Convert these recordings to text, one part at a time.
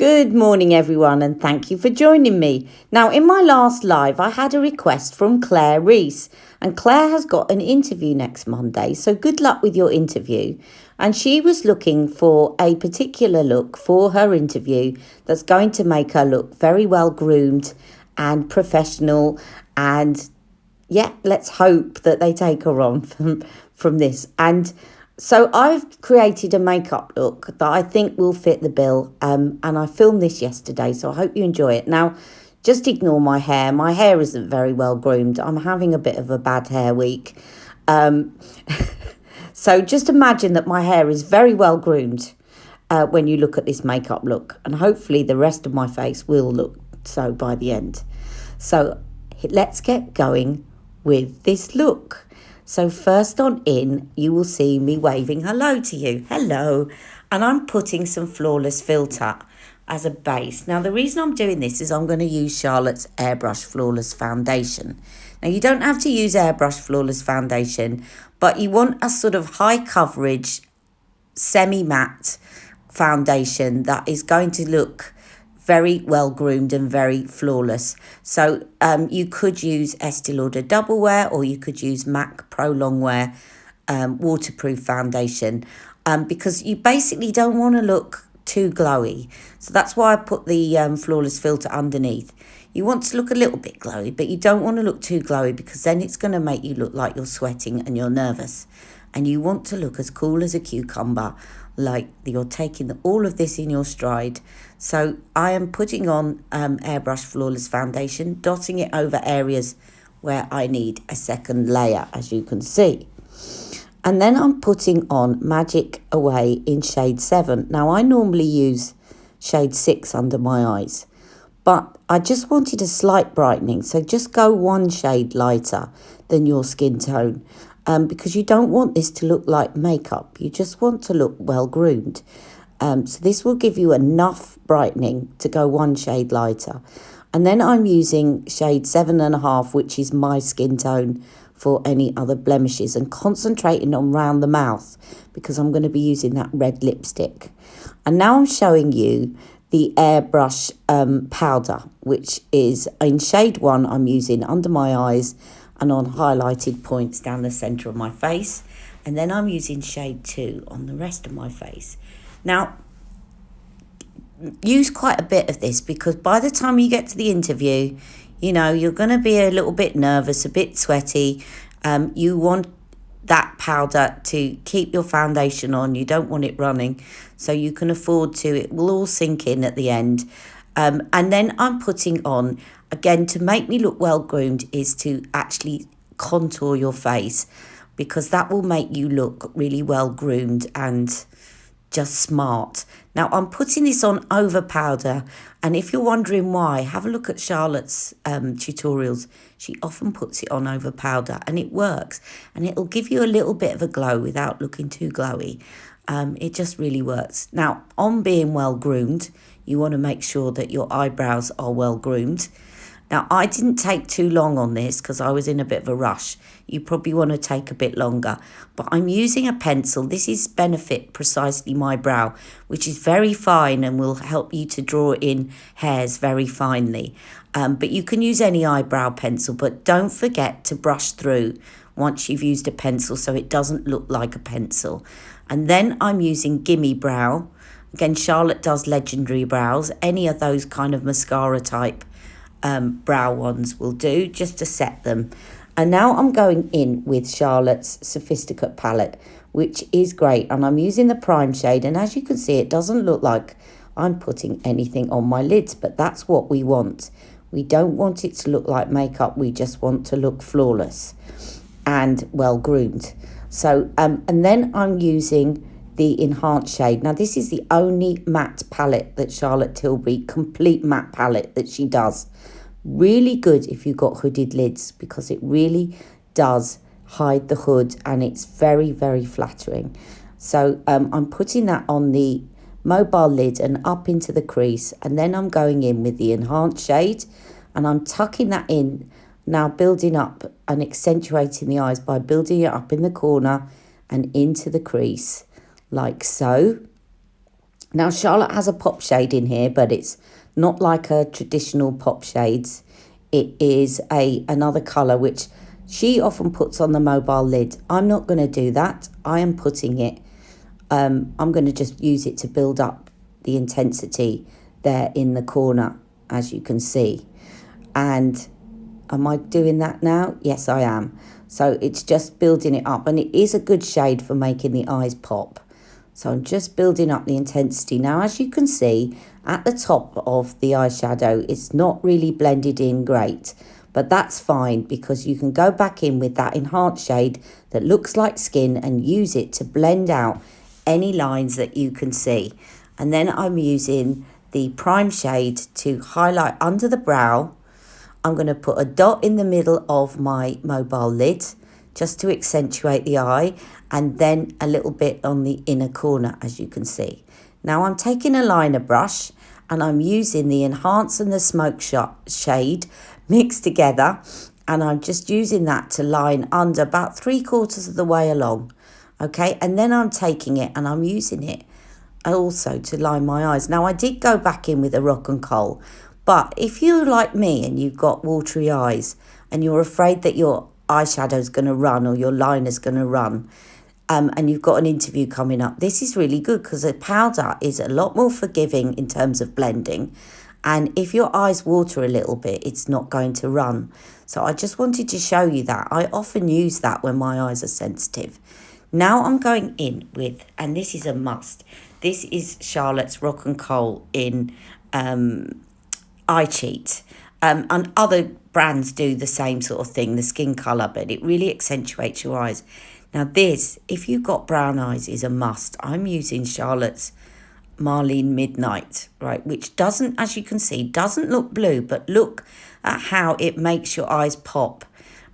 Good morning, everyone, and thank you for joining me. Now, in my last live, I had a request from Clare Rees, and Clare has got an interview next Monday, so good luck with your interview. And she was looking for a particular look for her interview that's going to make her look very well groomed and professional. And yeah, let's hope that they take her on from this. And so I've created a makeup look that I think will fit the bill. And I filmed this yesterday, so I hope you enjoy it. Now, just ignore my hair. My hair isn't very well groomed. I'm having a bit of a bad hair week. So just imagine that my hair is very well groomed when you look at this makeup look. And hopefully the rest of my face will look so by the end. So let's get going with this look. So first on in, you will see me waving hello to you. Hello. And I'm putting some Flawless Filter as a base. Now, the reason I'm doing this is I'm going to use Charlotte's Airbrush Flawless Foundation. Now, you don't have to use Airbrush Flawless Foundation, but you want a sort of high coverage, semi-matte foundation that is going to look very well groomed and very flawless. So you could use Estée Lauder Double Wear, or you could use MAC Pro Longwear waterproof foundation, because you basically don't want to look too glowy. So that's why I put the Flawless Filter underneath. You want to look a little bit glowy, but you don't want to look too glowy, because then it's going to make you look like you're sweating and you're nervous. And you want to look as cool as a cucumber, like you're taking all of this in your stride. So I am putting on Airbrush Flawless Foundation, dotting it over areas where I need a second layer, as you can see. And then I'm putting on Magic Away in shade 7. Now, I normally use shade 6 under my eyes, but I just wanted a slight brightening. So just go one shade lighter than your skin tone, because you don't want this to look like makeup. You just want to look well groomed. So this will give you enough brightening to go one shade lighter. And then I'm using shade 7.5, which is my skin tone for any other blemishes, and concentrating on round the mouth because I'm going to be using that red lipstick. And now I'm showing you the airbrush powder, which is in shade 1. I'm using under my eyes and on highlighted points down the centre of my face. And then I'm using shade 2 on the rest of my face. Now, use quite a bit of this, because by the time you get to the interview, you know, you're going to be a little bit nervous, a bit sweaty. You want that powder to keep your foundation on. You don't want it running, so you can afford to. It will all sink in at the end. And then I'm putting on, again, to make me look well groomed, is to actually contour your face, because that will make you look really well groomed and just smart. Now, I'm putting this on over powder, and if you're wondering why, have a look at Charlotte's tutorials. She often puts it on over powder, and it works, and it'll give you a little bit of a glow without looking too glowy. It just really works. Now, on being well groomed, you want to make sure that your eyebrows are well groomed. Now, I didn't take too long on this because I was in a bit of a rush. You probably want to take a bit longer. But I'm using a pencil. This is Benefit Precisely My Brow, which is very fine and will help you to draw in hairs very finely. But you can use any eyebrow pencil, but don't forget to brush through once you've used a pencil so it doesn't look like a pencil. And then I'm using Gimme Brow. Again, Charlotte does Legendary Brows. Any of those kind of mascara type brow ones will do, just to set them. And now I'm going in with Charlotte's Sophisticate palette, which is great, and I'm using the prime shade, and as you can see, it doesn't look like I'm putting anything on my lids, but that's what we want. We don't want it to look like makeup. We just want to look flawless and well groomed. So and then I'm using the enhanced shade. Now, this is the only matte palette that Charlotte Tilbury, complete matte palette, that she does. Really good if you've got hooded lids, because it really does hide the hood, and it's very, very flattering. So I'm putting that on the mobile lid and up into the crease, and then I'm going in with the enhanced shade, and I'm tucking that in, now building up and accentuating the eyes by building it up in the corner and into the crease, like so. Now, Charlotte has a pop shade in here, but it's not like a traditional pop shades. It is another colour which she often puts on the mobile lid. I'm not going to do that. I am putting it, I'm going to just use it to build up the intensity there in the corner, as you can see. And am I doing that now? Yes, I am. So it's just building it up, and it is a good shade for making the eyes pop. So I'm just building up the intensity. Now, as you can see, at the top of the eyeshadow, it's not really blended in great, but that's fine because you can go back in with that enhanced shade that looks like skin and use it to blend out any lines that you can see. And then I'm using the prime shade to highlight under the brow. I'm going to put a dot in the middle of my mobile lid just to accentuate the eye, and then a little bit on the inner corner, as you can see. Now I'm taking a liner brush and I'm using the Enhance and the Smoke shade mixed together, and I'm just using that to line under about 3/4 of the way along. Okay, and then I'm taking it and I'm using it also to line my eyes. Now I did go back in with a rock and coal, but if you're like me and you've got watery eyes and you're afraid that your eyeshadow's going to run or your liner's going to run, and you've got an interview coming up, this is really good because the powder is a lot more forgiving in terms of blending. And if your eyes water a little bit, it's not going to run. So I just wanted to show you that. I often use that when my eyes are sensitive. Now I'm going in with, and this is a must, this is Charlotte's Rock and Coal in Eye Cheat. And other brands do the same sort of thing, the skin colour, but it really accentuates your eyes. Now this, if you've got brown eyes, is a must. I'm using Charlotte's Marlene Midnight, right, which doesn't, as you can see, doesn't look blue, but look at how it makes your eyes pop,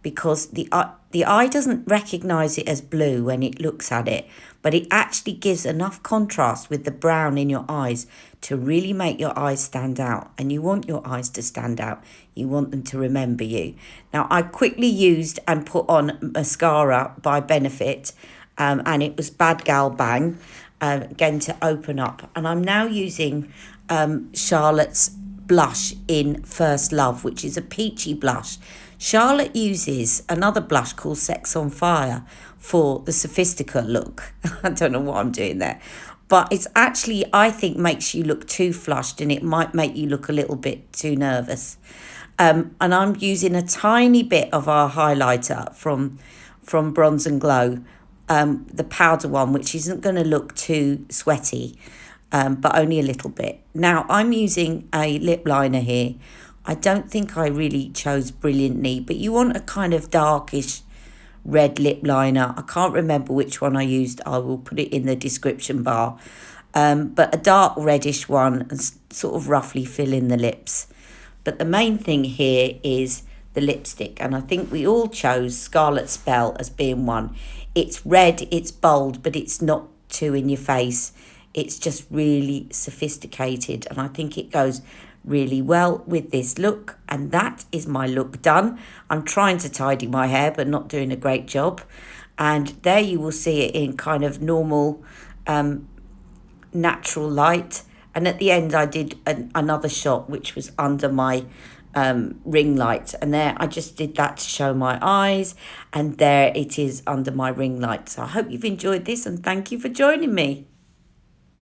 because the eye doesn't recognise it as blue when it looks at it, but it actually gives enough contrast with the brown in your eyes to really make your eyes stand out. And you want your eyes to stand out. You want them to remember you. Now, I quickly used and put on mascara by Benefit, and it was Bad Gal Bang, again to open up. And I'm now using Charlotte's blush in First Love, which is a peachy blush. Charlotte uses another blush called Sex on Fire for the sophisticate look. I don't know what I'm doing there. But it's actually, I think, makes you look too flushed, and it might make you look a little bit too nervous. And I'm using a tiny bit of our highlighter from Bronze and Glow, the powder one, which isn't going to look too sweaty, but only a little bit. Now, I'm using a lip liner here. I don't think I really chose brilliantly, but you want a kind of darkish red lip liner. I can't remember which one I used. I will put it in the description bar. But a dark reddish one, and sort of roughly fill in the lips. But the main thing here is the lipstick, and I think we all chose Scarlet Spell as being one. It's red, it's bold, but it's not too in your face. It's just really sophisticated, and I think it goes really well with this look. And that is my look done. I'm trying to tidy my hair, but not doing a great job. And there you will see it in kind of normal, natural light. And at the end, I did another shot, which was under my ring light. And there, I just did that to show my eyes. And there it is under my ring light. So I hope you've enjoyed this, and thank you for joining me.